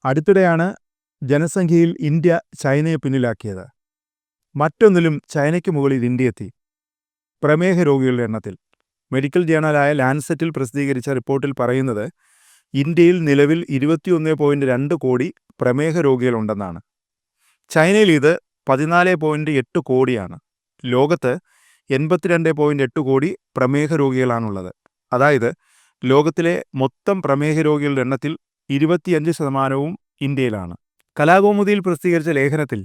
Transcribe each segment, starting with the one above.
അടുത്തിടെയാണ് ജനസംഖ്യയിൽ ഇന്ത്യ ചൈനയെ പിന്നിലാക്കിയത്. മറ്റൊന്നിലും ചൈനയ്ക്ക് മുകളിൽ ഇന്ത്യ എത്തി. പ്രമേഹ രോഗികളുടെ എണ്ണത്തിൽ മെഡിക്കൽ ജേണലായ ലാൻസെറ്റിൽ പ്രസിദ്ധീകരിച്ച റിപ്പോർട്ടിൽ പറയുന്നത് ഇന്ത്യയിൽ നിലവിൽ 21.2 കോടി പ്രമേഹ രോഗികളുണ്ടെന്നാണ്. ചൈനയിൽ ഇത് 14.8 കോടിയാണ്. ലോകത്ത് 82.8 കോടി പ്രമേഹ രോഗികളാണുള്ളത്. അതായത് ലോകത്തിലെ മൊത്തം പ്രമേഹ രോഗികളുടെ എണ്ണത്തിൽ 25% ഇന്ത്യയിലാണ്. കലാകൗമുദിയിൽ പ്രസിദ്ധീകരിച്ച ലേഖനത്തിൽ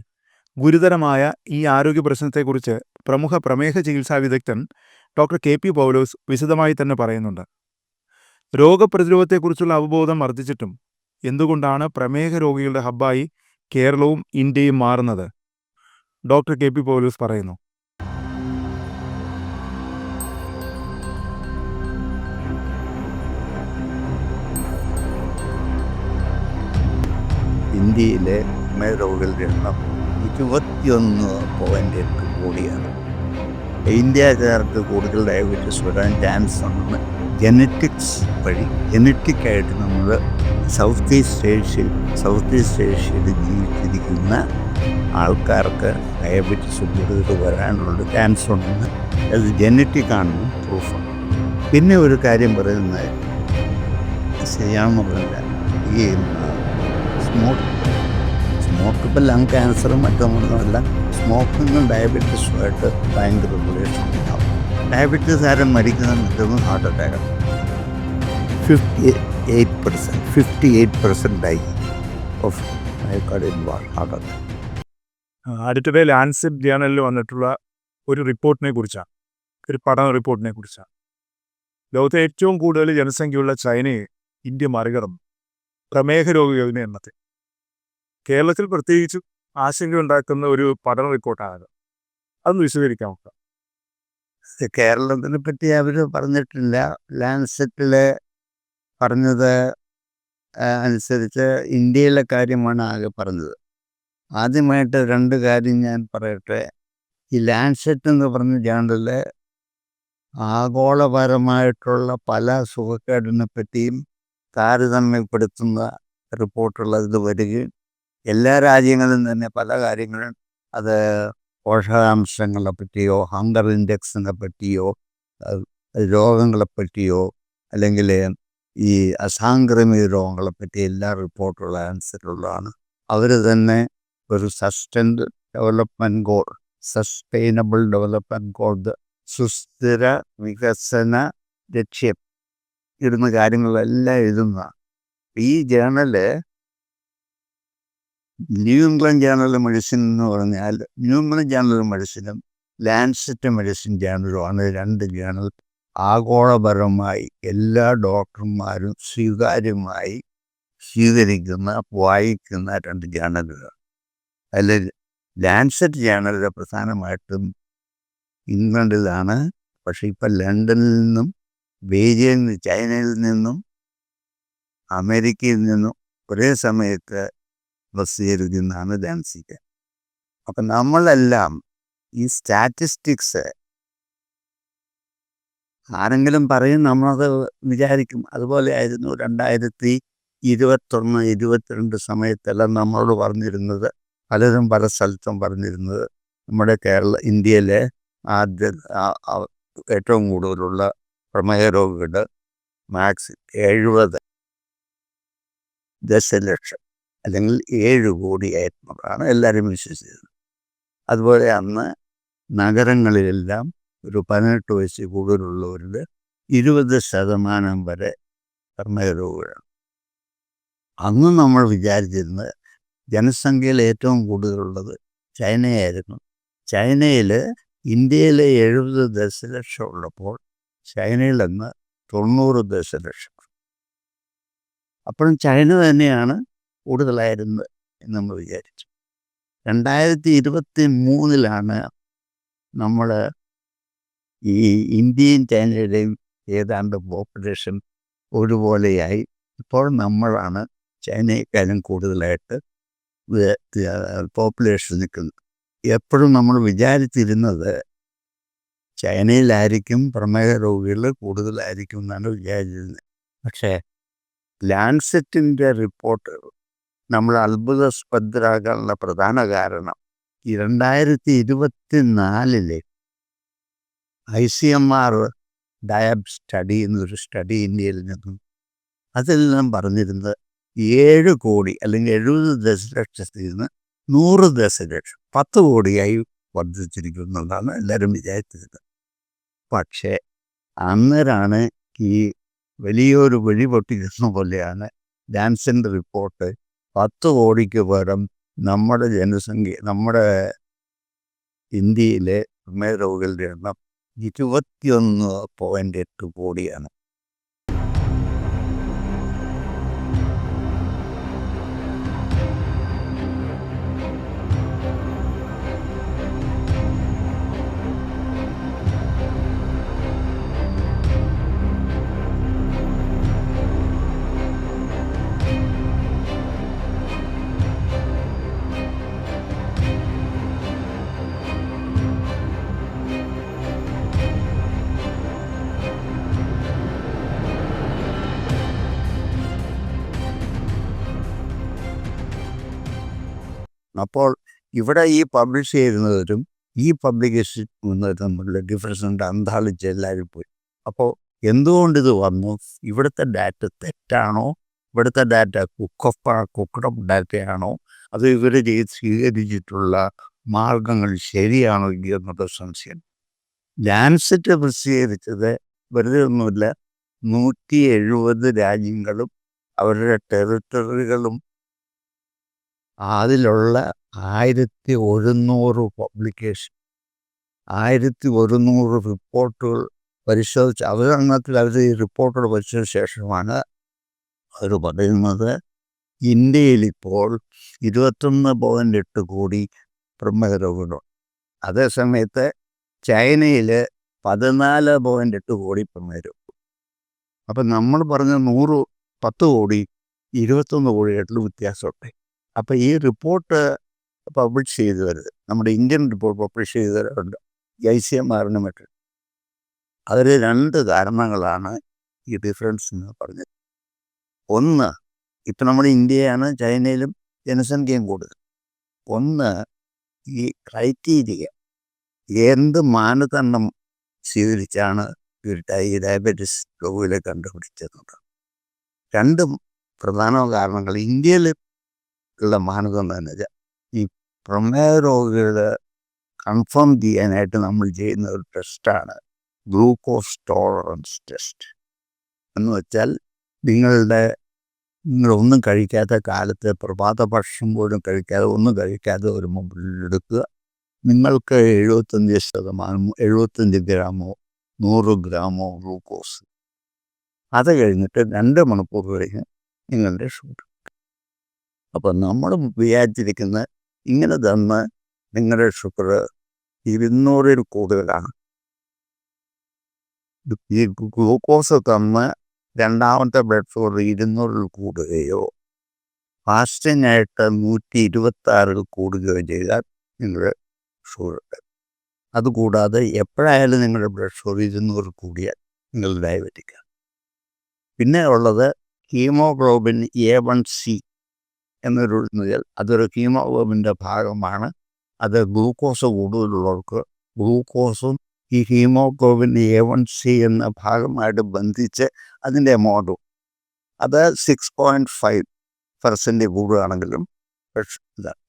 ഗുരുതരമായ ഈ ആരോഗ്യ പ്രശ്നത്തെക്കുറിച്ച് പ്രമുഖ പ്രമേഹ ചികിത്സാ വിദഗ്ധൻ ഡോക്ടർ KP പൗലോസ് വിശദമായി തന്നെ പറയുന്നുണ്ട്. രോഗപ്രതിരോധത്തെക്കുറിച്ചുള്ള അവബോധം വർദ്ധിച്ചിട്ടും എന്തുകൊണ്ടാണ് പ്രമേഹ രോഗികളുടെ ഹബ്ബായി കേരളവും ഇന്ത്യയും മാറുന്നത്? ഡോക്ടർ KP പൗലോസ് പറയുന്നു. ഇന്ത്യയിലെ പ്രമേഹ രോഗികളുടെ എണ്ണം 21.8 കോടിയാണ്. ഇന്ത്യക്കാർക്ക് കൂടുതൽ ഡയബറ്റീസ് വരാൻ ചാൻസ് ഉണ്ട്. ജനറ്റിക്സ് വഴി ജനറ്റിക്കായിട്ട് നമ്മൾ സൗത്ത് ഈസ്റ്റ് ഏഷ്യയിൽ ജീവിച്ചിരിക്കുന്ന ആൾക്കാർക്ക് ഡയബറ്റീസ് കൂടുതൽ വരാനുള്ള ചാൻസ് ഉണ്ടെന്ന് അത് ജനറ്റിക്കാണെന്ന് പ്രൂഫാണ്. പിന്നെ ഒരു കാര്യം പറയുന്നത് ശരിയാണെന്ന് പറഞ്ഞാൽ ഈ സ്മോക്ക് ഇപ്പം ലങ് ക്യാൻസറും മറ്റൊന്നുമല്ല, സ്മോക്കിങ്ങും ഡയബറ്റീസുമായിട്ട് ഭയങ്കര റിലേഷൻ ഉണ്ടാവും. ഡയബറ്റീസ് ആരും മരിക്കുന്ന heart attack 58% die of myocardial heart attack. അടുത്തിടെ ലാൻസെറ്റ് ജേണലിൽ വന്നിട്ടുള്ള ഒരു റിപ്പോർട്ടിനെ കുറിച്ചാണ്, ഒരു പഠന റിപ്പോർട്ടിനെ കുറിച്ചാണ്. ലോകത്തെ ഏറ്റവും കൂടുതൽ ജനസംഖ്യയുള്ള ചൈനയെ ഇന്ത്യ മറികടന്നു പ്രമേഹ രോഗികളുടെ എണ്ണത്തിൽ. കേരളത്തിൽ പ്രത്യേകിച്ചും ആശങ്കയുണ്ടാക്കുന്ന ഒരു പഠന റിപ്പോർട്ടാണ്. അതൊന്ന് വിശദീകരിക്കാം. കേരളത്തിനെ പറ്റി അവർ പറഞ്ഞിട്ടില്ല. ലാൻസെറ്റിൽ പറഞ്ഞത് അനുസരിച്ച് ഇന്ത്യയിലെ കാര്യമാണ് ആകെ പറഞ്ഞത്. ആദ്യമായിട്ട് 2 കാര്യം ഞാൻ പറയട്ടെ. ഈ ലാൻസെറ്റ് എന്ന് പറഞ്ഞ ജേണലിൽ ആഗോളപരമായിട്ടുള്ള പല സുഖക്കേടിനെ പറ്റിയും താരതമ്യപ്പെടുത്തുന്ന റിപ്പോർട്ടുകൾ ഇത് വരികയും എല്ലാ രാജ്യങ്ങളിലും തന്നെ പല കാര്യങ്ങളും അത് പോഷകാംശങ്ങളെ പറ്റിയോ ഹങ്കർ ഇൻഡെക്സിനെ പറ്റിയോ രോഗങ്ങളെ പറ്റിയോ അല്ലെങ്കിൽ ഈ അസാംക്രമിക രോഗങ്ങളെ പറ്റി എല്ലാ റിപ്പോർട്ടുള്ള അനുസരിച്ചുള്ളതാണ്. അവർ തന്നെ ഒരു സസ്റ്റൈനബിൾ ഡെവലപ്മെൻറ്റ് ഗോൾ, സുസ്ഥിര വികസന ലക്ഷ്യം ഇടുന്ന കാര്യങ്ങളെല്ലാം എഴുതുന്നതാണ്. ഈ journal new England journal medicine എന്ന് പറഞ്ഞാൽ ന്യൂ ഇംഗ്ലണ്ട് ജേണൽ മെഡിസിനും ലാൻസെറ്റ് മെഡിസിൻ ജേണലുമാണ് 2 ജേണൽ ആഗോളപരമായി എല്ലാ ഡോക്ടർമാരും സ്വീകാര്യമായി സ്വീകരിക്കുന്ന വായിക്കുന്ന 2 ജേണലുകൾ. അതിൽ ലാൻസെറ്റ് ജേണൽ പ്രധാനമായിട്ടും ഇംഗ്ലണ്ടിലാണ്. പക്ഷെ ഇപ്പം ലണ്ടനിൽ നിന്നും ബെയ്ജിയിൽ നിന്ന് ചൈനയിൽ നിന്നും അമേരിക്കയിൽ നിന്നും ഒരേ സമയത്ത് പ്രസിദ്ധീകരിക്കുന്നതാണ് ലാൻസെറ്റ്. അപ്പം നമ്മളെല്ലാം ഈ സ്റ്റാറ്റിസ്റ്റിക്സ് ആരെങ്കിലും പറയും, നമ്മളത് വിചാരിക്കും. അതുപോലെ ആയിരുന്നു 2021-22 സമയത്തെല്ലാം നമ്മളോട് പറഞ്ഞിരുന്നത്, പലരും പല സ്ഥലത്തും പറഞ്ഞിരുന്നത്, നമ്മുടെ ഇന്ത്യയിലെ ഏറ്റവും കൂടുതലുള്ള പ്രമേഹ രോഗികളുടെ മാക്സ് 70 ദശലക്ഷം അല്ലെങ്കിൽ 7 കോടിയായിരുന്നതാണ് എല്ലാവരും വിശ്വസിച്ചത്. അതുപോലെ അന്ന് നഗരങ്ങളിലെല്ലാം ഒരു 18 വയസ്സിൽ കൂടുതലുള്ളവരിൽ 20% വരെ പ്രമേഹ രോഗികളാണ്. അന്ന് നമ്മൾ വിചാരിച്ചിരുന്നത് ജനസംഖ്യയിൽ ഏറ്റവും കൂടുതലുള്ളത് ചൈനയായിരുന്നു. ചൈനയിൽ ഇന്ത്യയിലെ 70 ദശലക്ഷം ഉള്ളപ്പോൾ ചൈനയിൽ നിന്ന് 90 ദശലക്ഷം. അപ്പോഴും ചൈന തന്നെയാണ് കൂടുതലായിരുന്നത് എന്ന് നമ്മൾ വിചാരിച്ചു. 2023 നമ്മൾ ഈ ഇന്ത്യയും ചൈനയുടെയും ഏതാണ്ട് പോപ്പുലേഷൻ ഒരുപോലെയായി. ഇപ്പോൾ നമ്മളാണ് ചൈനയെക്കാളും കൂടുതലായിട്ട് പോപ്പുലേഷൻ നിൽക്കുന്നത്. എപ്പോഴും നമ്മൾ വിചാരിച്ചിരുന്നത് ചൈനയിലായിരിക്കും പ്രമേഹ രോഗികൾ കൂടുതലായിരിക്കും എന്നാണ് വിചാരിച്ചിരുന്നത്. പക്ഷേ ലാൻസെറ്റിൻ്റെ റിപ്പോർട്ട് നമ്മൾ അത്ഭുതസ്പദരാകാനുള്ള പ്രധാന കാരണം ഈ 2024 ICMR ഡയാബ് സ്റ്റഡി എന്നൊരു സ്റ്റഡി ഇന്ത്യയിൽ നിന്നും അതെല്ലാം പറഞ്ഞിരുന്നത് 7 കോടി അല്ലെങ്കിൽ 70 ദശലക്ഷത്തിൽ നിന്ന് 100 ദശലക്ഷം 10 കോടിയായി വർദ്ധിച്ചിരിക്കുന്നതാണ് എല്ലാവരും വിചാരിച്ചിരുന്നത്. പക്ഷേ അന്നേരമാണ് ഈ വലിയൊരു വെടി പൊട്ടിക്കുന്ന പോലെയാണ് ലാൻസെറ്റ് റിപ്പോർട്ട് 10 കോടിക്ക് പകരം നമ്മുടെ ജനസംഖ്യ, നമ്മുടെ ഇന്ത്യയിലെ പ്രമേഹ രോഗികളുടെ എണ്ണം 21.8 കോടിയാണ്. അപ്പോൾ ഇവിടെ ഈ പബ്ലിഷ് ചെയ്യുന്നവരും ഈ പബ്ലിക്കേഷൻ തമ്മിലുള്ള ഡിഫറൻസ് ഉണ്ട്. അന്താളിച്ച് എല്ലാവരും പോയി. അപ്പോൾ എന്തുകൊണ്ടിത് വന്നു? ഇവിടുത്തെ ഡാറ്റ തെറ്റാണോ? ഇവിടുത്തെ ഡാറ്റ കുക്കപ്പ് ഡാറ്റയാണോ? അത് ഇവർ സ്വീകരിച്ചിട്ടുള്ള മാർഗങ്ങൾ ശരിയാണോ എന്നുള്ള സംശയം. ലാൻസെറ്റ് പ്രസിദ്ധീകരിച്ചത് വെറുതെ ഒന്നുമില്ല, 170 രാജ്യങ്ങളും അവരുടെ ടെറിട്ടറികളും അതിലുള്ള 1100 പബ്ലിക്കേഷൻ, 1100 റിപ്പോർട്ടുകൾ പരിശോധിച്ച് അവർ ഈ റിപ്പോർട്ടുകൾ പരിശോധിച്ച ശേഷമാണ് അവർ പറയുന്നത് ഇന്ത്യയിലിപ്പോൾ 21.8 കോടി പ്രമേഹ രോഗികളുണ്ട്. അതേസമയത്ത് ചൈനയിൽ 14.8 കോടി പ്രമേഹ രോഗികൾ. അപ്പം നമ്മൾ പറഞ്ഞ 10 കോടി 21 കോടിയായിട്ടുള്ള വ്യത്യാസമുണ്ട്. അപ്പം ഈ റിപ്പോർട്ട് പബ്ലിഷ് ചെയ്തവർ, നമ്മുടെ ഇന്ത്യൻ റിപ്പോർട്ട് പബ്ലിഷ് ചെയ്തവരുണ്ട് ICMRന് മറ്റും. അതിൽ 2 കാരണങ്ങളാണ് ഈ ഡിഫറൻസ് എന്ന് പറഞ്ഞത്. ഒന്ന്, ഇപ്പം നമ്മുടെ ഇന്ത്യയാണ് ചൈനയിലും ജനസംഖ്യയും കൂടുതൽ. ഒന്ന്, ഈ ക്രൈറ്റീരിയ എന്ത് മാനദണ്ഡം സ്വീകരിച്ചാണ് ഈ ഡയബറ്റീസ് രോഗികളെ കണ്ടുപിടിച്ചത്. 2 പ്രധാന കാരണങ്ങൾ ഇന്ത്യയിൽ ഉള്ള മാനദണ്ഡം എന്ന് വെച്ചാൽ ഈ പ്രമേഹ രോഗികൾ കൺഫേം ചെയ്യാനായിട്ട് നമ്മൾ ചെയ്യുന്ന ഒരു ടെസ്റ്റാണ് ഗ്ലൂക്കോസ് ടോളറൻസ് ടെസ്റ്റ്. എന്ന് വെച്ചാൽ നിങ്ങളൊന്നും കഴിക്കാത്ത കാലത്ത്, പ്രഭാത ഭക്ഷണം പോലും കഴിക്കാതെ, ഒന്നും കഴിക്കാതെ ഒരു മുമ്പിലെടുക്കുക, നിങ്ങൾക്ക് 75 ഗ്രാമോ 100 ഗ്രാമോ ഗ്ലൂക്കോസ്, അത് കഴിഞ്ഞിട്ട് 2 മണിക്കൂർ കഴിഞ്ഞ് നിങ്ങളുടെ ഷുഗർ. അപ്പം നമ്മൾ വിചാരിച്ചിരിക്കുന്ന ഇങ്ങനെ തന്ന് നിങ്ങളുടെ ഷുഗർ 200-ൽ കൂടുതലാണ്. ഈ ഗ്ലൂക്കോസ് തന്ന് രണ്ടാമത്തെ ബ്ലഡ് ഷുഗർ 200-ൽ കൂടുകയോ ഫാസ്റ്റിംഗ് ആയിട്ട് 126-ൽ കൂടുകയോ ചെയ്താൽ നിങ്ങളുടെ ഷുഗർ. അതുകൂടാതെ എപ്പോഴായാലും നിങ്ങളുടെ ബ്ലഡ് ഷുഗർ 200 കൂടിയാൽ നിങ്ങൾ ഡയബറ്റിക്കാണ്. പിന്നെ ഉള്ളത് ഹീമോഗ്ലോബിൻ A1C എന്നൊരു അതൊരു ഹീമോഗ്ലോബിൻ്റെ ഭാഗമാണ്. അത് ഗ്ലൂക്കോസ് കൂടുതലുള്ളവർക്ക് ഗ്ലൂക്കോസും ഈ ഹീമോഗ്ലോബിൻ A1C എന്ന ഭാഗമായിട്ട് ബന്ധിച്ച് അതിൻ്റെ എമൗണ്ടും അത് 6.5% കൂടുകയാണെങ്കിലും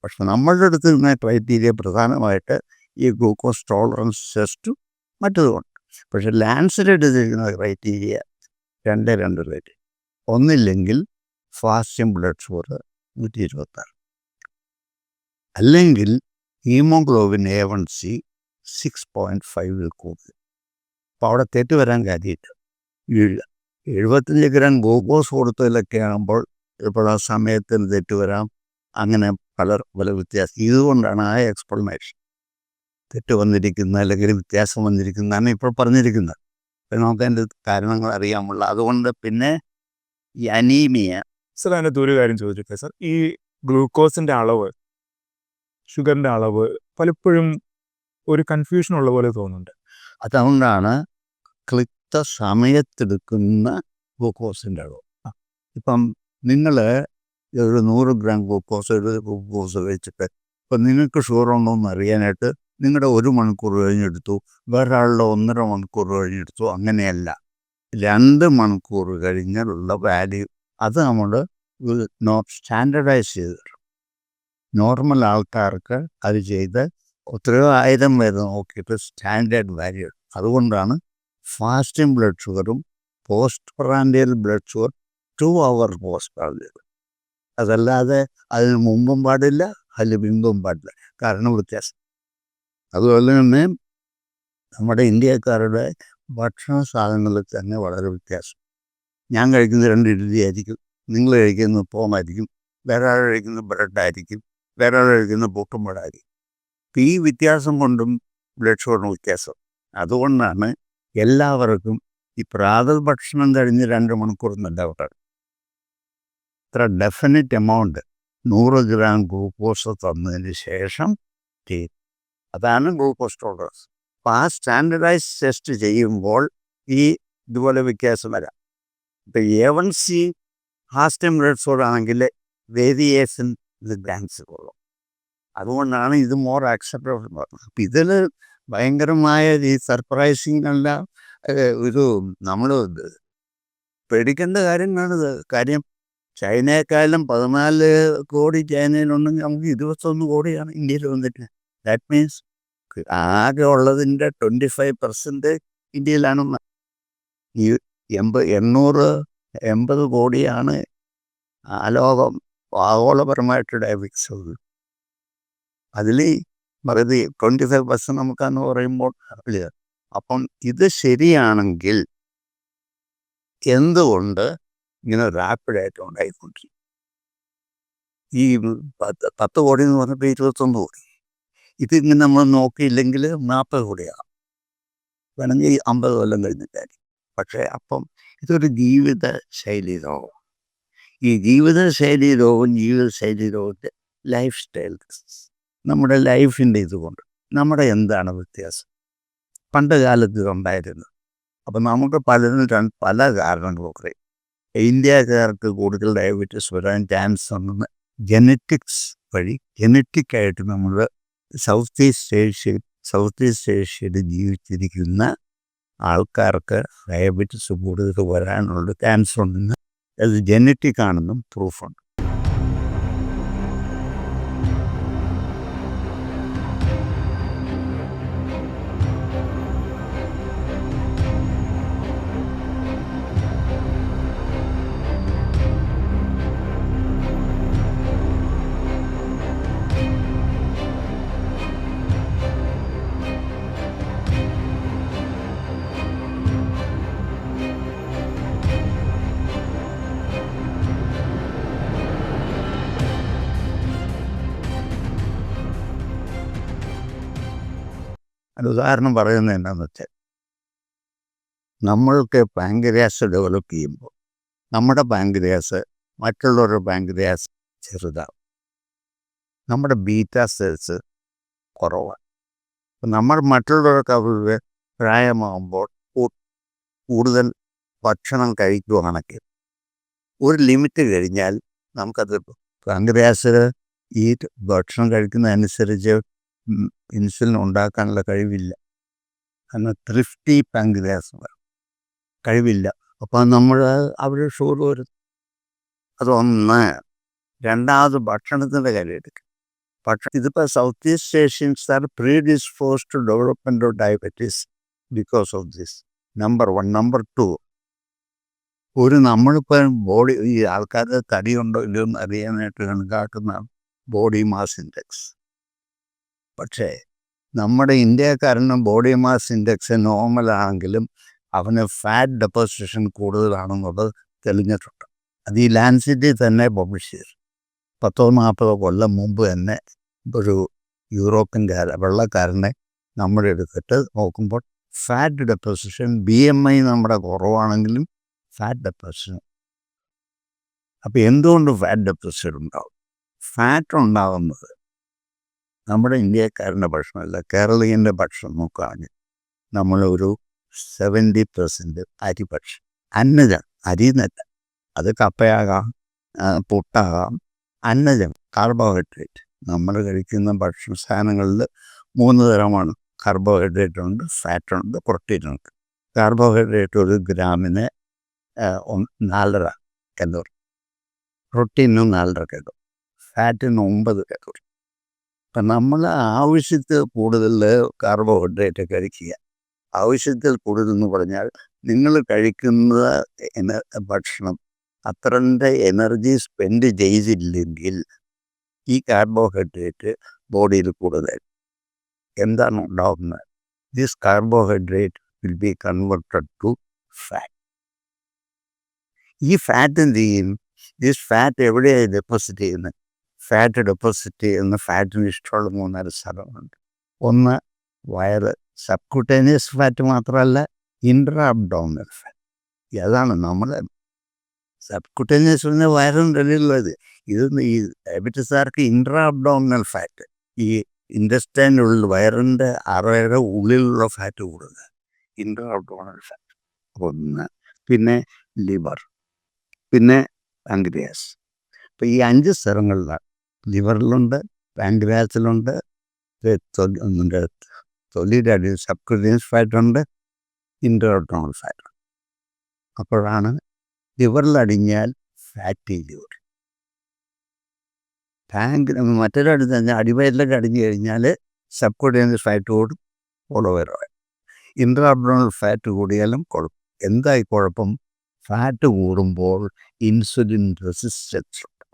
പക്ഷെ നമ്മളുടെ അടുത്ത് നിന്ന് ക്രൈറ്റീരിയ പ്രധാനമായിട്ട് ഈ ഗ്ലൂക്കോസ് ടോളറൻസ് ടെസ്റ്റും മറ്റതുകൊണ്ട്. പക്ഷെ ലാൻസെറ്റ് എടുത്തിരിക്കുന്ന ക്രൈറ്റീരിയ 2 റേറ്റ്. ഒന്നില്ലെങ്കിൽ ഫാസ്റ്റിംഗ് ബ്ലഡ് ഷുഗർ 126, അല്ലെങ്കിൽ ഹീമോഗ്ലോബിൻ A1C 6.5-ൽ കൂടുതൽ. അപ്പോൾ അവിടെ തെറ്റ് വരാൻ കാര്യമില്ല. 75 ഗ്രാം ഗ്ലൂക്കോസ് കൊടുത്തതിലൊക്കെ ആകുമ്പോൾ ഇപ്പോൾ ആ സമയത്തിന് തെറ്റ് വരാം. അങ്ങനെ പല വ്യത്യാസം. ഇതുകൊണ്ടാണ് ആ എക്സ്പ്ലനേഷൻ തെറ്റ് വന്നിരിക്കുന്നത് അല്ലെങ്കിൽ വ്യത്യാസം വന്നിരിക്കുന്നതാണ് ഇപ്പോൾ പറഞ്ഞിരിക്കുന്നത്. അപ്പം നമുക്ക് അതിൻ്റെ കാരണങ്ങൾ അറിയാമുള്ള. അതുകൊണ്ട് പിന്നെ ഈ അനീമിയ. സർ, അതിനകത്ത് ഒരു കാര്യം ചോദിച്ചിട്ട് സർ, ഈ ഗ്ലൂക്കോസിൻ്റെ അളവ്, ഷുഗറിൻ്റെ അളവ് പലപ്പോഴും ഒരു കൺഫ്യൂഷൻ ഉള്ള പോലെ തോന്നുന്നുണ്ട്. അതുകൊണ്ടാണ് സമയത്തെടുക്കുന്ന ഗ്ലൂക്കോസിൻ്റെ അളവ്. ഇപ്പം നിങ്ങൾ ഒരു 100 ഗ്രാം ഗ്ലൂക്കോസ് ഗ്ലൂക്കോസ് വെച്ചിട്ട് ഇപ്പം നിങ്ങൾക്ക് ഷുഗറുണ്ടോ എന്ന് അറിയാനായിട്ട് നിങ്ങളുടെ 1 മണിക്കൂർ കഴിഞ്ഞെടുത്തു, വേറൊരാളുടെ 1.5 മണിക്കൂർ കഴിഞ്ഞെടുത്തു. അങ്ങനെയല്ല, 2 മണിക്കൂർ കഴിഞ്ഞുള്ള വാല്യൂ അത് നമ്മൾ സ്റ്റാൻഡർഡൈസ് ചെയ്ത് തരും. നോർമൽ ആൾക്കാർക്ക് അത് ചെയ്ത് എത്രയോ 1000 പേര് നോക്കിയിട്ട് സ്റ്റാൻഡേർഡ് വാല്യൂ. അതുകൊണ്ടാണ് ഫാസ്റ്റിംഗ് ബ്ലഡ് ഷുഗറും post prandial blood sugar 2 hour post prandial. അതല്ലാതെ അതിന് മുമ്പും പാടില്ല, അതിന് പിമ്പും പാടില്ല. കാരണം വ്യത്യാസം. അതുപോലെ തന്നെ നമ്മുടെ ഇന്ത്യക്കാരുടെ ഭക്ഷണ സാധനങ്ങളിൽ തന്നെ വളരെ വ്യത്യാസം. ഞാൻ കഴിക്കുന്ന 2 ഇഡ്ഡലി ആയിരിക്കും, നിങ്ങൾ കഴിക്കുന്ന പോമായിരിക്കും, വേറെ ആൾ കഴിക്കുന്ന ബ്രെഡായിരിക്കും, വേറെ ആൾ കഴിക്കുന്ന പൊട്ടുംപടായിരിക്കും. ഈ വ്യത്യാസം കൊണ്ടും ബ്ലഡ് ഷുഗറിന് വ്യത്യാസം. അതുകൊണ്ടാണ് എല്ലാവർക്കും ഈ പ്രാതൽ ഭക്ഷണം കഴിഞ്ഞ് 2 മണിക്കൂർ നല്ല ഉണ്ടാകും. ഇത്ര ഡെഫിനിറ്റ് എമൗണ്ട് 100 ഗ്രാം ഗ്ലൂക്കോസ് തന്നതിന് ശേഷം ചെയ്യും. അതാണ് ഗ്ലൂക്കോസ് ടോളറൻസ്. അപ്പോൾ ആ സ്റ്റാൻഡർഡൈസ് ടെസ്റ്റ് ചെയ്യുമ്പോൾ ഈ ഇതുപോലെ വ്യത്യാസം വരാം. ഇപ്പം A1C ഫാസ്റ്റിംഗ് ബ്ലഡ് ഷുഗർ ആണെങ്കിൽ വേരിയേഷൻ ഗ്രാംസ് ഉള്ളൂ. അതുകൊണ്ടാണ് ഇത് മോർ ആക്സെപ്റ്റബിൾ. അപ്പം ഇതിൽ ഭയങ്കരമായ ഈ സർപ്രൈസിങ് അല്ല, ഇത് നമ്മൾ പേടിക്കേണ്ട കാര്യങ്ങളാണിത്. കാര്യം ചൈനയെക്കാളും 14 കോടി ചൈനയിലുണ്ടെങ്കിൽ നമുക്ക് 21 കോടിയാണ് ഇന്ത്യയിൽ വന്നിട്ട്. ദാറ്റ് മീൻസ് ആകെ ഉള്ളതിൻ്റെ 25% ഇന്ത്യയിലാണെന്ന്. ഈ 880 കോടിയാണ് ലോകം ആഗോളപരമായിട്ട് ഡയബറ്റിക്സ് ഉള്ളത്. അതിൽ പകുതി 25% നമുക്കാന്ന് പറയുമ്പോൾ ഇല്ല. അപ്പം ഇത് ശരിയാണെങ്കിൽ എന്തുകൊണ്ട് ഇങ്ങനെ റാപ്പിഡായിട്ട് ഉണ്ടായിക്കൊണ്ടിരിക്കും? ഈ 10 കോടി എന്ന് പറഞ്ഞപ്പോൾ 21 കോടി. ഇതിങ്ങനെ നമ്മൾ നോക്കിയില്ലെങ്കിൽ 40 കോടിയാണ്. വേണമെങ്കിൽ 50 കൊല്ലം കഴിഞ്ഞിട്ടായിരിക്കും. പക്ഷേ അപ്പം ഇതൊരു ജീവിതശൈലി രോഗം. ഈ ജീവിതശൈലി രോഗത്തെ ലൈഫ് സ്റ്റൈൽ, നമ്മുടെ ലൈഫിൻ്റെ ഇതുകൊണ്ട് നമ്മുടെ എന്താണ് വ്യത്യാസം? പണ്ട് കാലത്ത് ഇതുണ്ടായിരുന്നു. അപ്പം നമുക്ക് പലതിനും പല കാരണങ്ങളൊക്കെ. ഇന്ത്യക്കാർക്ക് കൂടുതൽ ഡയബറ്റീസ് വരാൻ ചാൻസ് ഉണ്ടെന്ന് ജനറ്റിക്സ് വഴി ജനറ്റിക്കായിട്ട് നമ്മൾ സൗത്ത് ഈസ്റ്റ് ഏഷ്യയിൽ ജീവിച്ചിരിക്കുന്ന ആൾക്കാർക്ക് ഡയബറ്റീസ് കൂടുതൽ വരാനുള്ള ചാൻസ് ഉണ്ടെന്ന് അത് ജനറ്റിക് ആണെന്നും പ്രൂഫുണ്ട്. ഉദാഹരണം പറയുന്നത് എന്താണെന്ന് വെച്ചാൽ, നമ്മൾക്ക് പാങ്ക്രിയാസ് ഡെവലപ്പ് ചെയ്യുമ്പോൾ നമ്മുടെ പാങ്ക്രിയാസ് മറ്റുള്ളവരുടെ പാങ്ക്രിയാസ് ചെറുതാണ്. നമ്മുടെ ബീറ്റാ സെൽസ് കുറവാണ്. അപ്പം നമ്മൾ മറ്റുള്ളവർക്ക് അവരുടെ പ്രായമാകുമ്പോൾ കൂടുതൽ ഭക്ഷണം കഴിക്കുകയാണെങ്കിൽ ഒരു ലിമിറ്റ് കഴിഞ്ഞാൽ നമുക്കത് പാങ്ക്രിയാസിൽ ഈ ഭക്ഷണം കഴിക്കുന്നതനുസരിച്ച് ഇൻസുലിൻ ഉണ്ടാക്കാനുള്ള കഴിവില്ല. കാരണം ത്രിഫ്റ്റി പാങ്ക്രിയാസ് കഴിവില്ല. അപ്പം നമ്മൾ അവർ ഷുഗർ വരും. അതൊന്ന്. രണ്ടാമത് ഭക്ഷണത്തിൻ്റെ കാര്യം എടുക്കും. ഇതിപ്പോൾ south east Asians are predisposed to development of diabetes because of this. Number 1. Number 2, നമ്മളിപ്പോൾ ബോഡി, ഈ ആൾക്കാരുടെ തടിയുണ്ടോ ഇല്ലയോ എന്ന് അറിയാനായിട്ട് കണക്കാക്കുന്ന ബോഡി മാസ് ഇൻഡെക്സ്. പക്ഷേ നമ്മുടെ ഇന്ത്യക്കാരന് ബോഡി മാസ് ഇൻഡെക്സ് നോർമലാണെങ്കിലും അവന് ഫാറ്റ് ഡെപ്പോസിഷൻ കൂടുതലാണെന്നുള്ളത് തെളിഞ്ഞിട്ടുണ്ട്. അത് ഈ ലാൻസെറ്റിൽ തന്നെ പബ്ലിഷ് ചെയ്തു. 40 കൊല്ലം മുമ്പ് തന്നെ ഒരു യൂറോപ്യൻ വെള്ളക്കാരനെ നമ്മുടെ എടുത്തിട്ട് നോക്കുമ്പോൾ ഫാറ്റ് ഡെപ്പോസിഷൻ BMI നമ്മുടെ കുറവാണെങ്കിലും ഫാറ്റ് ഡെപ്പോസിഷൻ. അപ്പോൾ എന്തുകൊണ്ട് ഫാറ്റ് ഡെപ്പോസിഷൻ ഉണ്ടാവും? ഫാറ്റ് ഉണ്ടാകുന്നത് നമ്മുടെ ഇന്ത്യക്കാരൻ്റെ ഭക്ഷണമല്ല, കേരളീയൻ്റെ ഭക്ഷണം നോക്കുകയാണെങ്കിൽ നമ്മളൊരു 70% അരി ഭക്ഷണം. അന്നജം, അരി എന്നല്ല, അത് കപ്പയാകാം, പുട്ടാകാം. അന്നജം കാർബോഹൈഡ്രേറ്റ് നമ്മൾ കഴിക്കുന്ന ഭക്ഷണ സാധനങ്ങളിൽ 3 തരമാണ്. കാർബോഹൈഡ്രേറ്റ് ഉണ്ട്, ഫാറ്റ് ഉണ്ട്, പ്രോട്ടീൻ ഉണ്ട്. കാർബോഹൈഡ്രേറ്റ് ഒരു ഗ്രാമിന് 4.5 കലോറി, പ്രോട്ടീനും 4.5 കലോറി, ഫാറ്റിന് 9 കലോറി. അപ്പം നമ്മൾ ആവശ്യത്തിൽ കൂടുതൽ കാർബോഹൈഡ്രേറ്റ് കഴിക്കുക. ആവശ്യത്തിൽ കൂടുതൽ എന്ന് പറഞ്ഞാൽ നിങ്ങൾ കഴിക്കുന്ന ഭക്ഷണം അത്രൻ്റെ എനർജി സ്പെൻഡ് ചെയ്തില്ലെങ്കിൽ ഈ കാർബോഹൈഡ്രേറ്റ് ബോഡിയിൽ കൂടുതൽ എന്താണ് ഉണ്ടാകുന്നത്? This carbohydrate will be converted to fat. ഈ ഫാറ്റ് എന്ത് ചെയ്യും? ദിസ് ഫാറ്റ് എവിടെയാണ് ഡെപ്പോസിറ്റ് ചെയ്യുന്നത്? ഫാറ്റ് ഡെപ്പോസിറ്റ് ചെയ്യുന്ന ഫാറ്റിന് ഇഷ്ടമുള്ള 3-4 സ്ഥലമുണ്ട്. ഒന്ന് വയറ്, സബ്ക്യൂട്ടേനിയസ് ഫാറ്റ് മാത്രമല്ല, ഇൻട്രാ അബ്ഡോമിനൽ ഫാറ്റ്. അതാണ് നമ്മൾ സബ്ക്യൂട്ടേനിയസ് പറഞ്ഞ വയറിൻ്റെ ഉള്ളത്. ഇത് ഈ ഡയബറ്റീസുകാർക്ക് ഇൻട്രാ അബ്ഡോമിനൽ ഫാറ്റ്, ഈ ഇൻഡസ്റ്റൈനുള്ളിൽ വയറിൻ്റെ അറയുടെ ഉള്ളിലുള്ള ഫാറ്റ് കൂടുതൽ, ഇൻട്രാ അബ്ഡോമിനൽ ഫാറ്റ് ഒന്ന്. പിന്നെ ലിവർ, പിന്നെ പാൻക്രിയാസ്. അപ്പോൾ ഈ 5 സ്ഥലങ്ങളിലാണ്. ലിവറിലുണ്ട്, പാൻക്രിയാസിലുണ്ട്, തൊലിയുടെ അടിയിൽ സബ്ക്യൂട്ടേനിയസ് ഫാറ്റുണ്ട്, ഇൻട്രാ അബ്ഡോമിനൽ ഫാറ്റ്. അപ്പോഴാണ് ലിവറിലടിഞ്ഞാൽ ഫാറ്റി ലിവർ. മറ്റൊരടുത്ത് തന്നെ അടിവയറിലൊക്കെ അടിഞ്ഞു കഴിഞ്ഞാൽ സബ്ക്യൂട്ടേനിയസ് ഫാറ്റ് കൂടും, ഓളോവെറോ. ഇൻട്രാ അബ്ഡോമിനൽ ഫാറ്റ് കൂടിയാലും കുഴപ്പം. എന്തായി കുഴപ്പം? ഫാറ്റ് കൂടുമ്പോൾ ഇൻസുലിൻ റെസിസ്റ്റൻസ് ഉണ്ട്.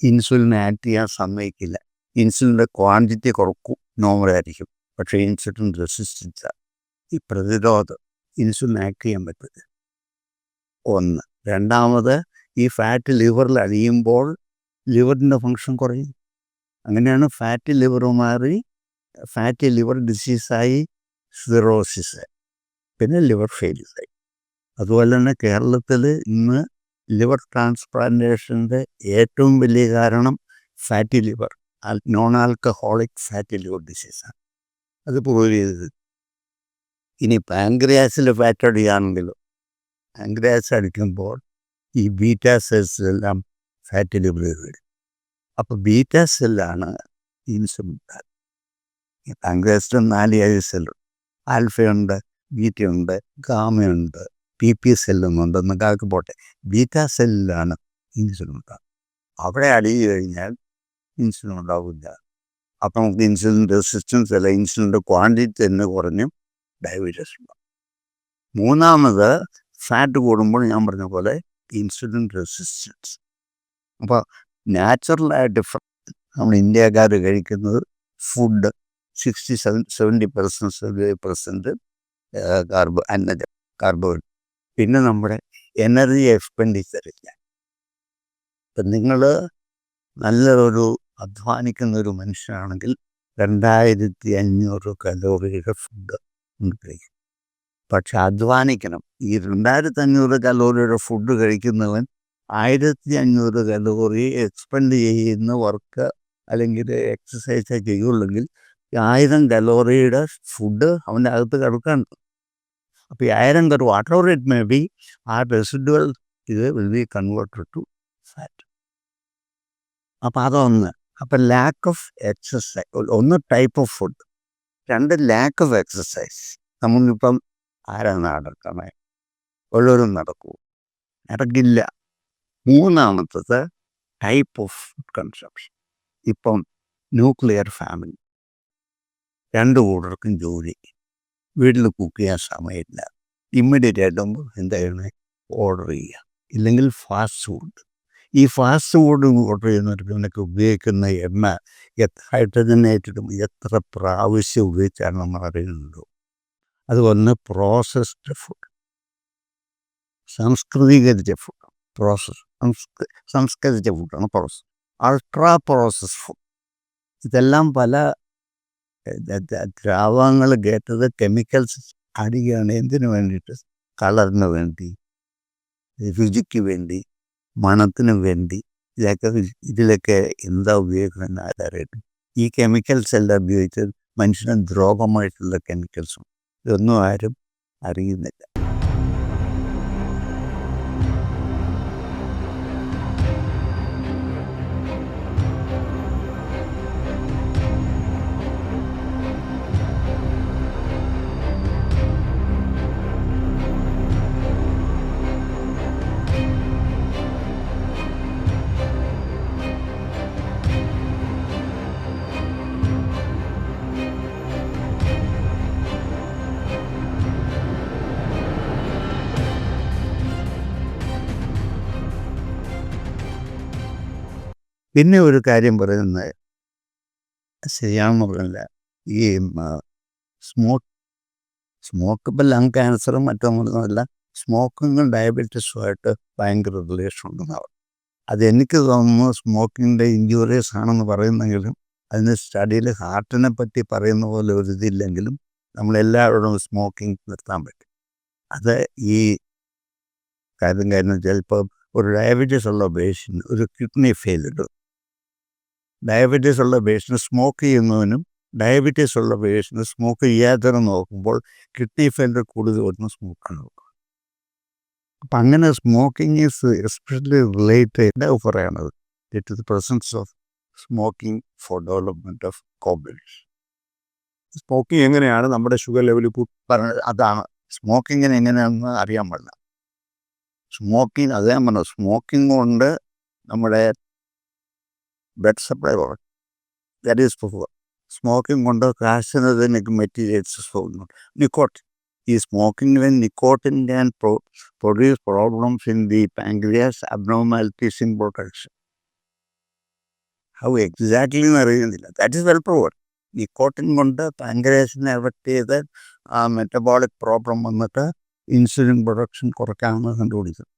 ഇൻസുലിൻ ആക്ട് ചെയ്യാൻ സമ്മതിക്കില്ല. ഇൻസുലിൻ്റെ ക്വാണ്ടിറ്റി കുറക്കും, നോർമലായിരിക്കും. പക്ഷേ ഇൻസുലിൻ റെസിസ്റ്റൻസ്, ഈ പ്രതിരോധം, ഇൻസുലിൻ ആക്ട് ചെയ്യാൻ പറ്റില്ല. ഒന്ന്. രണ്ടാമത്, ഈ ഫാറ്റ് ലിവറിൽ അടിയുമ്പോൾ ലിവറിൻ്റെ ഫങ്ഷൻ കുറയും. അങ്ങനെയാണ് ഫാറ്റി ലിവർ മാറി ഫാറ്റി ലിവർ ഡിസീസായി, സിറോസിസ്, പിന്നെ ലിവർ ഫെയിലിയറായി. അതുപോലെ തന്നെ കേരളത്തിൽ ഇന്ന് ലിവർ ട്രാൻസ്പ്ലാന്റേഷൻ്റെ ഏറ്റവും വലിയ കാരണം fatty liver, non alcoholic fatty liver ഡിസീസാണ്. അത് പ്രൂവ് ചെയ്തത്. ഇനി പാൻക്രിയാസിൽ ഫാറ്റ് അടിക്കുകയാണെങ്കിലും പാൻക്രിയാസ് അടിക്കുമ്പോൾ ഈ ബീറ്റാ സെൽസ് എല്ലാം ഫാറ്റി ലിവറിൽ വരും. അപ്പോൾ ബീറ്റാ സെല്ലാണ് ഇൻസുലിൻ. പാൻക്രിയാസിൽ 4-7 സെല്ലുണ്ട്. ആൽഫയുണ്ട്, ബീറ്റയുണ്ട്, ഗാമയുണ്ട്, PP സെല്ലുന്നുണ്ട്. എന്നൊക്കെ പോട്ടെ, ബീറ്റാ സെല്ലിലാണ് ഇൻസുലിൻ ഉണ്ടാകും. അവിടെ അടിച്ചു കഴിഞ്ഞാൽ ഇൻസുലിൻ ഉണ്ടാവില്ല. അപ്പം നമുക്ക് ഇൻസുലിൻ റെസിസ്റ്റൻസ് അല്ല, ഇൻസുലിൻ്റെ ക്വാണ്ടിറ്റി തന്നെ കുറഞ്ഞും ഡയബറ്റീസ് ഉണ്ടാകും. മൂന്നാമത്, ഫാറ്റ് കൂടുമ്പോൾ ഞാൻ പറഞ്ഞ പോലെ ഇൻസുലിൻ റെസിസ്റ്റൻസ്. അപ്പോൾ നാച്ചുറലായിട്ട് നമ്മൾ ഇന്ത്യക്കാർ കഴിക്കുന്നത് ഫുഡ് 60-70% അന്നജം, കാർബോഹൈഡ്രേറ്റ്. പിന്നെ നമ്മുടെ എനർജി എക്സ്പെൻഡിച്ചർ ഇല്ല. ഇപ്പം നിങ്ങൾ നല്ലൊരു അധ്വാനിക്കുന്നൊരു മനുഷ്യനാണെങ്കിൽ 2500 കലോറിയുടെ ഫുഡ് കഴിക്കും. പക്ഷെ അധ്വാനിക്കണം. ഈ 2500 കലോറിയുടെ ഫുഡ് കഴിക്കുന്നവൻ 1500 കലോറി എക്സ്പെൻഡ് ചെയ്യുന്ന വർക്ക് അല്ലെങ്കിൽ എക്സസൈസ് ചെയ്യുള്ളെങ്കിൽ 1000 കലോറിയുടെ ഫുഡ് അവൻ്റെ അകത്ത് കിടക്കാണ്. അപ്പോൾ 1000 calorie whatever it may be, ആ റെസിഡുവൽ ഇത് will be converted to fat. അപ്പോൾ അതൊന്ന്. അപ്പം ലാക്ക് ഓഫ് എക്സസൈസ്, ഒന്ന് type of food, 2 lack of exercise. നമ്മളിപ്പം ആരാണ് നടക്കണേ? ഓരോരും നടക്കൂ, നടക്കില്ല. മൂന്നാമത്തത് ടൈപ്പ് ഓഫ് ഫുഡ് കൺസപ്ഷൻ. ഇപ്പം ന്യൂക്ലിയർ ഫാമിലി, 2 കൂട്ടർക്കും ജോലി, വീട്ടിൽ കുക്ക് ചെയ്യാൻ സമയമില്ല. ഇമ്മീഡിയറ്റ് ആയിട്ടും എന്തായിരുന്നു ഓർഡർ ചെയ്യുക, ഇല്ലെങ്കിൽ ഫാസ്റ്റ് ഫുഡ്. ഈ ഫാസ്റ്റ് ഫുഡ് ഓർഡർ ചെയ്യുന്നവർക്ക് ഉപയോഗിക്കുന്ന എണ്ണ ഹൈഡ്രജനേറ്റഡും എത്ര പ്രാവശ്യം ഉപയോഗിച്ചാണ് നമ്മൾ അറിയുന്നുണ്ടോ? അതുപോലെ പ്രോസസ്ഡ് ഫുഡ്, സംസ്കൃതീകരിച്ച ഫുഡ്, സംസ്കരിച്ച ഫുഡാണ് പ്രോസസ്. അൾട്രാ പ്രോസസ് ഫുഡ്, ഇതെല്ലാം പല ദ്രാവകങ്ങൾ കേട്ടത് കെമിക്കൽസ് അടിക്കുകയാണ്. എന്തിനു വേണ്ടിയിട്ട്? കളറിന് വേണ്ടി, രുചിക്ക് വേണ്ടി, മണത്തിന് വേണ്ടി. ഇതിലൊക്കെ എന്താ ഉപയോഗിക്കുന്നതെന്ന് ആരറിയട്ടെ. ഈ കെമിക്കൽസ് എല്ലാം ഉപയോഗിച്ച് മനുഷ്യന് ദ്രോഹമായിട്ടുള്ള കെമിക്കൽസും ഇതൊന്നും ആരും അറിയുന്നില്ല. പിന്നെ ഒരു കാര്യം പറയുന്നത് ശരിയാണെന്ന് പറഞ്ഞില്ല, ഈ സ്മോക്ക് ഇപ്പം ലങ് ക്യാൻസറും മറ്റൊന്നുമല്ല, സ്മോക്കിങ്ങും ഡയബറ്റീസുമായിട്ട് ഭയങ്കര റിലേഷൻ ഉണ്ടെന്നാണ്. അതെനിക്ക് തോന്നുന്നു സ്മോക്കിങ്ങിൻ്റെ ഇഞ്ചുറീസ് ആണെന്ന് പറയുന്നെങ്കിലും അതിന് സ്റ്റഡിയിൽ ഹാർട്ടിനെ പറ്റി പറയുന്ന പോലെ ഒരു ഇതില്ലെങ്കിലും നമ്മളെല്ലാവരോടും സ്മോക്കിംഗ് നിർത്താൻ പറ്റും. അത് ഈ കാര്യം ചിലപ്പോൾ ഒരു ഡയബറ്റീസ് ഉള്ള പേഷ്യൻ്റ് ഒരു കിഡ്നി ഫെയിലിയർ, ഡയബറ്റീസ് ഉള്ള പേഷ്യൻ്റ് സ്മോക്ക് ചെയ്യുന്നതിനും ഡയബറ്റീസ് ഉള്ള പേഷ്യൻ്റ് സ്മോക്ക് ചെയ്യാത്തവരും നോക്കുമ്പോൾ കിഡ്നി ഫെയിലിയർ കൂടുതൽ വരുന്ന സ്മോക്കാണ് നോക്കുക. അപ്പം അങ്ങനെ സ്മോക്കിംഗ് ഈസ് എസ്പെഷ്യലി റിലേറ്റഡ് പറയണത് to the presence of smoking for development of complication. Smoking എങ്ങനെയാണ് നമ്മുടെ ഷുഗർ ലെവൽ പറഞ്ഞത് അതാണ്. സ്മോക്കിങ്ങിന് എങ്ങനെയാണെന്ന് അറിയാൻ പാടില്ല. സ്മോക്കിംഗ് അതേ പറഞ്ഞു, സ്മോക്കിംഗ് കൊണ്ട് നമ്മുടെ ബ്ലഡ് സപ്ലൈ കുറയും. That is prove. സ്മോക്കിംഗ് കൊണ്ട് കാർസിനോജനിക് മെറ്റീരിയൽസ് പോകുന്നു. നിക്കോട്ടിൻ, ഈ സ്മോക്കിങ്ങിൽ nicotine can produce problems in the pancreas, abnormalities in protection. How exactly എന്ന് അറിയുന്നില്ല. That is well proved. Nicotine കൊണ്ട് പാൻക്രിയാസിനെ എഫക്റ്റ് ചെയ്ത് മെറ്റബോളിക് പ്രോബ്ലം വന്നിട്ട് ഇൻസുലിൻ പ്രൊഡക്ഷൻ കുറയ്ക്കാമെന്ന് കണ്ടുപിടിച്ചത്.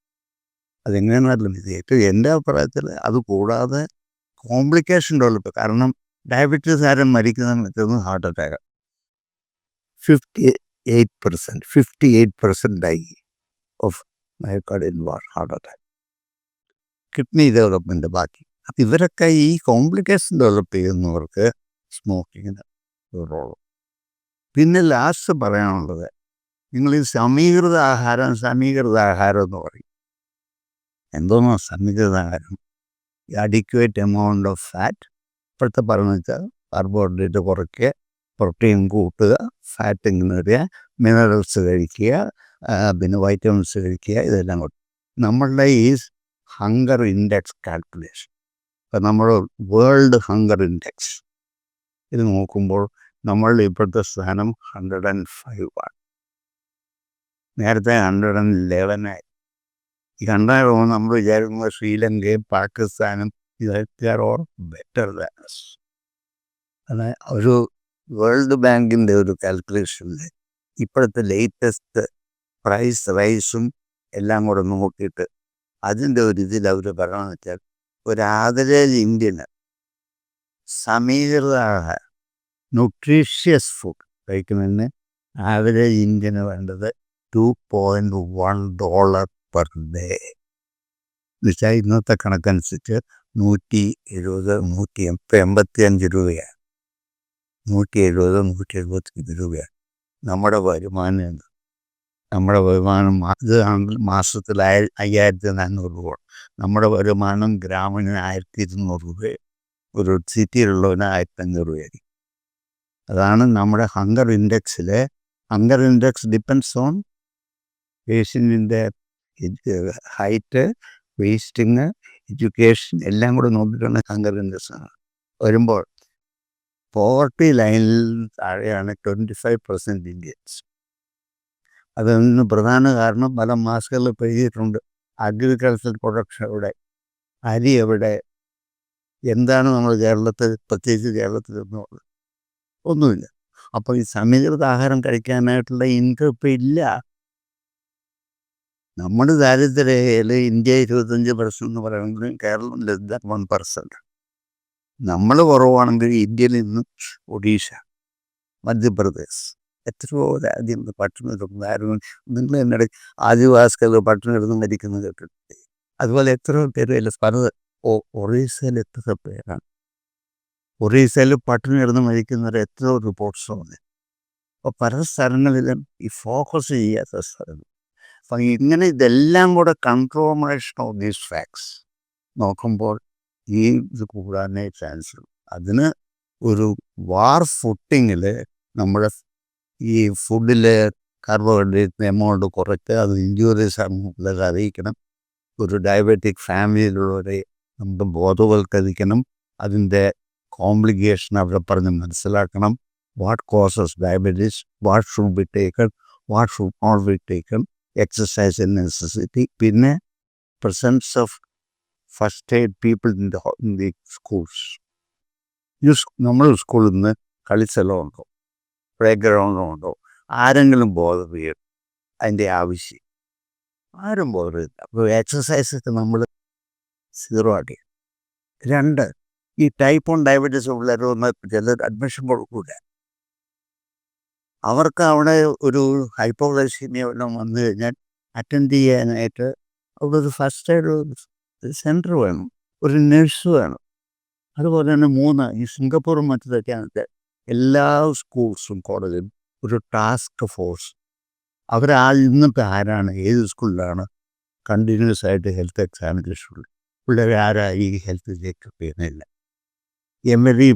അതെങ്ങനെയാണെന്നറിയില്ല. ഇത് ഏറ്റവും എൻ്റെ അഭിപ്രായത്തിൽ അത് കൂടാതെ കോംപ്ലിക്കേഷൻ ഡെവലപ്പ്. കാരണം ഡയബറ്റീസ് ആരും മരിക്കുന്ന heart attack 58% die of myocardial heart attack. Kidney development ബാക്കി. അപ്പം ഇവരൊക്കെ ഈ കോംപ്ലിക്കേഷൻ ഡെവലപ്പ് ചെയ്യുന്നവർക്ക് സ്മോക്കിങ്ങിന് ഒരു റോളും. പിന്നെ ലാസ്റ്റ് പറയാനുള്ളത്, നിങ്ങൾ ഈ സമീകൃത ആഹാരം എന്ന് പറയും. എന്തോന്നോ സമീകൃത ആഹാരം? Adequate amount of fat. ഇപ്പോഴത്തെ പറഞ്ഞു വെച്ചാൽ കാർബോഹൈഡ്രേറ്റ് കുറയ്ക്കുക, പ്രോട്ടീൻ കൂട്ടുക, ഫാറ്റ് ഇങ്ങനെ വരിക, മിനറൽസ് കഴിക്കുക, പിന്നെ വൈറ്റമിൻസ് കഴിക്കുക, ഇതെല്ലാം കൂട്ടുക. നമ്മളുടെ ഈ ഹങ്കർ ഇൻഡെക്സ് കാൽക്കുലേഷൻ, ഇപ്പം നമ്മൾ വേൾഡ് ഹങ്കർ ഇൻഡെക്സ് ഇത് നോക്കുമ്പോൾ നമ്മളുടെ ഇപ്പോഴത്തെ സ്ഥാനം 105 ആണ്. നേരത്തെ 111 ആയി. ഈ 100 നമ്മൾ വിചാരിക്കുന്നത് ശ്രീലങ്കയും പാകിസ്ഥാനും ഇതൊക്കെ ഓർ ബെറ്റർ ദാൻ us. അതെ, ഒരു വേൾഡ് ബാങ്കിൻ്റെ ഒരു കാൽക്കുലേഷനിൽ ഇപ്പോഴത്തെ ലേറ്റസ്റ്റ് പ്രൈസ് റൈസും എല്ലാം കൂടെ നോക്കിയിട്ട് അതിൻ്റെ ഒരു ഇതിൽ അവർ പറയണമെന്ന് വെച്ചാൽ ഒരു ആവറേജ് ഇന്ത്യന് സമീകൃത ആഹാരം, ന്യൂട്രീഷ്യസ് ഫുഡ് കഴിക്കുന്നതിന് ആവറേജ് ഇന്ത്യന് വേണ്ടത് $2.1 പെർ ഡേ. എന്നുവെച്ചാൽ ഇന്നത്തെ കണക്കനുസരിച്ച് 170-185 രൂപയാണ്. 170-175 രൂപയാണ് നമ്മുടെ വരുമാനം. നമ്മുടെ വരുമാനം ഇത് മാസത്തിൽ 5400 രൂപ. നമ്മുടെ വരുമാനം ഗ്രാമീണ 1200 രൂപ, ഒരു സിറ്റിയിലുള്ളവന് 1500 രൂപയായിരിക്കും. അതാണ് നമ്മുടെ ഹങ്കർ ഇൻഡെക്സിൽ. ഹങ്കർ ഇൻഡെക്സ് ഡിപ്പെൻഡ്സ് ഓൺ പേഷ്യൻറ്റിൻ്റെ ഹൈറ്റ്, വേസ്റ്റിങ്, എഡ്യൂക്കേഷൻ എല്ലാം കൂടെ നോക്കിയിട്ടാണ് ഹങ്കർ ഇൻഡെക്സ് വരുമ്പോൾ. പോവർട്ടി ലൈനിൽ താഴെയാണ് 25% ഇന്ത്യൻസ്. അതിന് പ്രധാന കാരണം പല മാസ്കുകളിൽ പെയ്തിട്ടുണ്ട്. അഗ്രികൾച്ചർ പ്രൊഡക്ഷൻ എവിടെ, അരി എവിടെ, എന്താണ് നമ്മൾ കേരളത്തിൽ, പ്രത്യേകിച്ച് കേരളത്തിൽ ഒന്നുമില്ല. അപ്പോൾ ഈ സമീകൃത ആഹാരം കഴിക്കാനായിട്ടുള്ള ഇൻകം ഇപ്പം ഇല്ല. നമ്മുടെ ദാരിദ്ര്യയിൽ ഇന്ത്യ 25% എന്ന് പറയുമെങ്കിലും കേരളം ലെസ് ദാൻ 1%. നമ്മൾ കുറവാണെങ്കിൽ ഇന്ത്യയിൽ നിന്നും ഒഡീഷ, മധ്യപ്രദേശ് എത്രയോ രാജ്യം പട്ടിണി കിടക്കുന്നു. നിങ്ങൾ എന്നിടെ ആദിവാസികൾ പട്ടിണി കിടന്ന് മരിക്കുന്നത് കേട്ടിട്ട്. അതുപോലെ എത്രയോ പേര് പറഞ്ഞത് ഒറീസയിൽ എത്ര പേരാണ്, ഒറീസയിൽ പട്ടിണി കിടന്ന് മരിക്കുന്നവർ എത്രയോ റിപ്പോർട്ട്സ് വന്നു. അപ്പോൾ പല സ്ഥലങ്ങളിലും ഈ ഫോക്കസ് ചെയ്യാത്ത സ്ഥലങ്ങൾ. അപ്പം ഇങ്ങനെ ഇതെല്ലാം കൂടെ കൺഫർമേഷൻ ഓഫ് ദീസ് ഫാക്ട്സ് നോക്കുമ്പോൾ ഈ ഇത് കൂടാനേ ചാൻസ്. അതിന് ഒരു വാർ ഫുട്ടിങ്ങിൽ നമ്മുടെ ഈ ഫുഡിൽ കാർബോഹൈഡ്രേറ്റ് എമൗണ്ട് കുറച്ച് അത് ഇഞ്ചുറീസ് ആണെന്നുള്ളത് അറിയിക്കണം. ഒരു ഡയബറ്റിക് ഫാമിലിയിലുള്ളവരെ നമുക്ക് ബോധവൽക്കരിക്കണം. അതിൻ്റെ കോംപ്ലിക്കേഷൻ അവരെ പറഞ്ഞ് മനസ്സിലാക്കണം. What causes diabetes, what should be taken, what should not be taken, exercise necessity, പിന്നെ presence of first aid people in the schools. നമ്മൾ സ്കൂളിൽ നിന്ന് കളിസ്ഥലമുണ്ടോ, പ്ലേ ഗ്രൗണ്ടുണ്ടോ, ആരെങ്കിലും ബോധർ ചെയ്യും അതിൻ്റെ ആവശ്യം? ആരും ബോധർ ചെയ്യില്ല. അപ്പോൾ എക്സസൈസൊക്കെ നമ്മൾ സീറോ ആക്കി. 2, ഈ ടൈപ്പ് 1 ഡയബറ്റീസ് ഉള്ളവർ ഒന്ന് ചിലർ അഡ്മിഷൻ കൊടുക്കൂല. അവർക്ക് അവിടെ ഒരു ഹൈപ്പോഗ്ലൈസീമിയ വല്ലതും വന്നു കഴിഞ്ഞാൽ അറ്റൻഡ് ചെയ്യാനായിട്ട് അവിടെ ഒരു ഫസ്റ്റ് എയ്ഡ് സെൻറ്റർ വേണം, ഒരു നഴ്സ് വേണം. അതുപോലെ തന്നെ 3, ഈ സിംഗപ്പൂറും മറ്റതൊക്കെയാണെങ്കിൽ എല്ലാ സ്കൂൾസും കോളേജിലും ഒരു ടാസ്ക് ഫോഴ്സ്. ഇന്നത്തെ ആരാണ്, ഏത് സ്കൂളിലാണ് കണ്ടിന്യൂസ് ആയിട്ട് ഹെൽത്ത് എക്സാമിനേഷൻ ഉള്ളത്, പിള്ളേർ ആരാ ഈ ഹെൽത്ത് ചെക്കപ്പ് ചെയ്യുന്നില്ല. Every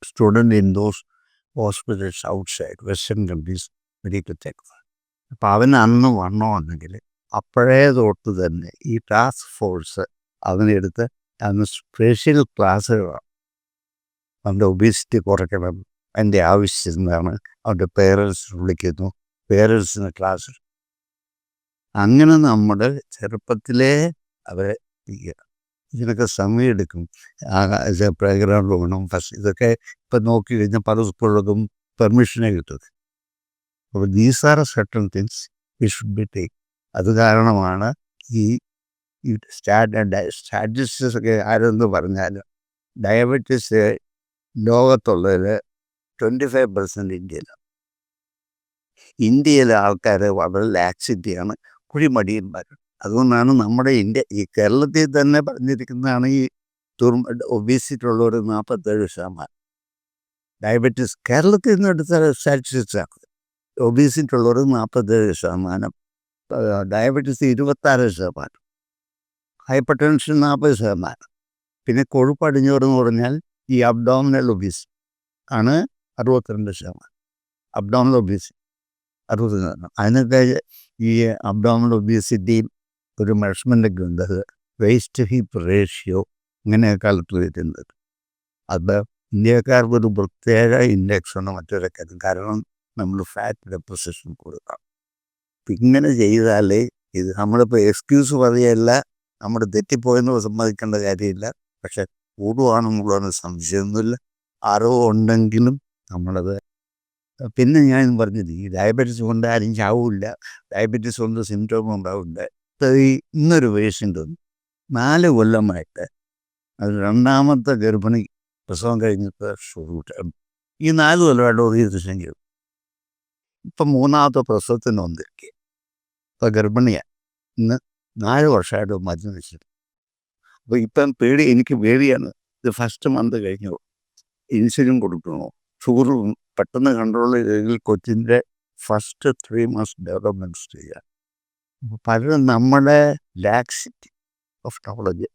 student in those hospitals outside western countries medical checkup. അപ്പം അവന് അന്ന് വന്നെങ്കിൽ അപ്പോഴേ തൊട്ട് തന്നെ ഈ ടാസ്ക് ഫോഴ്സ് അവനെടുത്ത് അന്ന് സ്പെഷ്യൽ ക്ലാസ്സുകളാണ്. അവൻ്റെ ഒബീസിറ്റി കുറയ്ക്കണം, അതിൻ്റെ ആവശ്യം എന്താണ്, അവൻ്റെ പേരൻസ് വിളിക്കുന്നു, പേരൻസിന് ക്ലാസ്. അങ്ങനെ നമ്മുടെ ചെറുപ്പത്തിലേ അവരെ ഇതിനൊക്കെ സമയമെടുക്കും. പ്ലേ ഗ്രൗണ്ട് വേണം ഫസ്റ്റ്. ഇതൊക്കെ ഇപ്പം നോക്കി കഴിഞ്ഞാൽ പല സ്കൂളുകൾക്കും പെർമിഷനെ കിട്ടും. അപ്പോൾ these are certain things we should be take. അത് കാരണമാണ് ഈ സ്റ്റാറ്റിസ്റ്റിക്സ് ഒക്കെ ആരെന്ന് പറഞ്ഞാലും ഡയബറ്റീസ് ലോകത്തുള്ളതിൽ 25% ഇന്ത്യയിലാണ്. ഇന്ത്യയിലെ ആൾക്കാർ വളരെ ലാക്സിറ്റിയാണ്, കുഴിമടിയന്മാർ. അതുകൊണ്ടാണ് നമ്മുടെ ഈ കേരളത്തിൽ തന്നെ പറഞ്ഞിരിക്കുന്നതാണ് ഈ ഒബീസിറ്റി ഉള്ളവർ 47%. ഡയബറ്റീസ് കേരളത്തിൽ നിന്ന് എടുത്ത സ്റ്റാറ്റിസ്റ്റിക്സാണ്. ഒബീസിറ്റി ഉള്ളവർ 47%, ഡയബറ്റീസ് 26%, ഹൈപ്പർ ടെൻഷൻ 40%. പിന്നെ കൊഴുപ്പ് അടിഞ്ഞോറെന്ന് പറഞ്ഞാൽ ഈ അബ്ഡോമിനൽ ഒബീസ് ആണ് 62%. Abdominal obesity 60%. അതിനൊക്കെ ഈ അബ്ഡോമിനൽ ഒബീസിറ്റിയും ഒരു മെഷർമെൻ്റൊക്കെ ഉണ്ട്. അത് വേസ്റ്റ് ഹിപ്പ് റേഷ്യോ ഇങ്ങനെയൊക്കെ കാൽക്കുലേറ്റ് ചെയ്യുന്നത്. അത് ഇന്ത്യക്കാർക്ക് ഒരു പ്രത്യേക ഇൻഡെക്സാണ് മറ്റൊരൊക്കെ. കാരണം നമ്മൾ ഫാറ്റ് ഡെപ്പോസിഷൻ കൊടുക്കാം. അപ്പം ഇങ്ങനെ ചെയ്താലേ ഇത് നമ്മളിപ്പോൾ എക്സ്ക്യൂസ് പറയുകയല്ല, നമ്മൾ തെറ്റിപ്പോയെന്ന് സമ്മതിക്കേണ്ട കാര്യമില്ല. പക്ഷെ കൂടുവാണെന്നുള്ളതാണ് സംശയമൊന്നുമില്ല. അറിവുണ്ടെങ്കിലും നമ്മളത്. പിന്നെ ഞാൻ പറഞ്ഞത് ഈ ഡയബറ്റീസ് കൊണ്ട് ആരും ചാവില്ല, ഡയബറ്റീസ് കൊണ്ട് സിംറ്റം ഉണ്ടാവില്ല. ഇന്നൊരു പേഷ്യൻ്റ് ഉണ്ട്, 4 കൊല്ലമായിട്ട് അത് 2ാമത്തെ ഗർഭിണി പ്രസവം കഴിഞ്ഞിട്ട് ഷൂട്ടാണ്. ഈ 4 കൊല്ലമായിട്ട് ഒതുക്കി ചെയ്തു. ഇപ്പം 3ാമത്തെ പ്രസവത്തിന് വന്നിരിക്കുക. ഇപ്പം ഗർഭിണിയാണ്. ഇന്ന് 4 വർഷമായിട്ട് മരുന്ന് വെച്ചിട്ട്. അപ്പോൾ ഇപ്പം എനിക്ക് പേടിയാണ്. ഇത് ഫസ്റ്റ് മന്ത് കഴിഞ്ഞു, ഇൻസുലിൻ കൊടുക്കണോ, ഷുഗർ പെട്ടെന്ന് കൺട്രോൾ ചെയ്തെങ്കിൽ കൊച്ചിൻ്റെ ഫസ്റ്റ് 3 months ഡെവലപ്മെൻറ്റ് സ്റ്റേജാണ്. പലരും നമ്മുടെ ലാക്സിറ്റി ഓഫ് നോളജ്